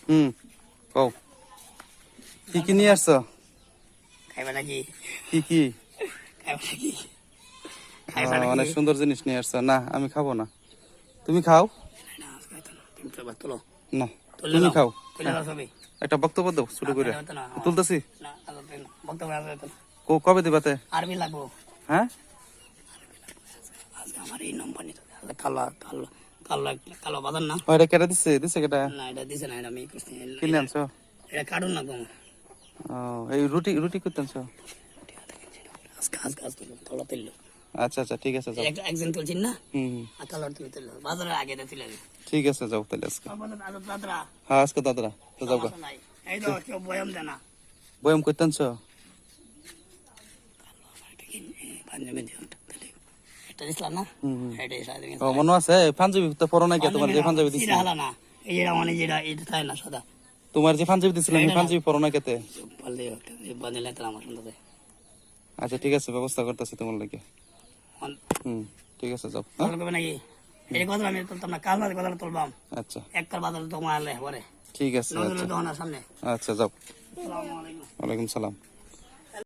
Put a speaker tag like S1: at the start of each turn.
S1: কও কি কি নিয়ে আসছো?
S2: খাইবা নাকি?
S1: কি কি?
S2: খাইবা নাকি?
S1: অনেক সুন্দর জিনিস নিয়ে আসছো। না আমি খাবো না, তুমি খাও।
S2: তুমি তো তোলো
S1: না তুমি খাও।
S2: তুলে দাও সবই।
S1: একটা বক্তব্য দাও শুরু করে। তুলতেছি।
S2: না বক্তব্য
S1: কবে দিবাতে?
S2: আরবি লাগবো।
S1: হ্যাঁ
S2: আজকে আমার এই নম্বর নিতে হবে। কালো কালো কালো কালো বাজার না।
S1: এটা কেটে দিচ্ছে দিচ্ছে কেটে?
S2: না এটা দিছে না, এটা আমি করছি।
S1: কিনে আনছো?
S2: এটা কাটুন না তোমার।
S1: এই রুটি রুটি করতে আনছো?
S2: আজকে আজকে আজকে কালো তুললো।
S1: আচ্ছা আচ্ছা ঠিক আছে যাও।
S2: একজন তুলছেন না?
S1: হুম
S2: আর কালো তুমি তুললো বাজারে আগে তুলে।
S1: ঠিক আছে যাও তাহলে আজকে।
S2: দাদরা
S1: হ্যাঁ আজকে দাদরা তো যাও গা।
S2: নাই এই তো কেউ বয়াম দেয় না।
S1: বয়াম করতে আনছো?
S2: পাঞ্জাবি দিও এটা দিছিলাম না। এটাই সাথে
S1: মনে আছে পাঞ্জাবি তো পরো নাই কে? তোমার যে পাঞ্জাবি দিছি
S2: এটা হলো না, এই যেটা মানে যেটা এটা তাই না সাদা।
S1: তোমার যে পাঞ্জাবি দিছিলাম এই পাঞ্জাবি পরো না কেতে?
S2: বললে বাঁধলে তো আমার সুন্দর।
S1: আচ্ছা ঠিক আছে ব্যবস্থা করতেছি তোমার লাগে। ঠিক আছে যাও।
S2: নাকি এই কথা আমি তুলতাম না, কাল বাদে কথা তুলবাম।
S1: আচ্ছা
S2: একবার বাজারে তোমার পরে
S1: ঠিক আছে।
S2: সামনে।
S1: আচ্ছা যাও।
S2: আসসালামু আলাইকুম।
S1: ওয়ালাইকুম সালাম।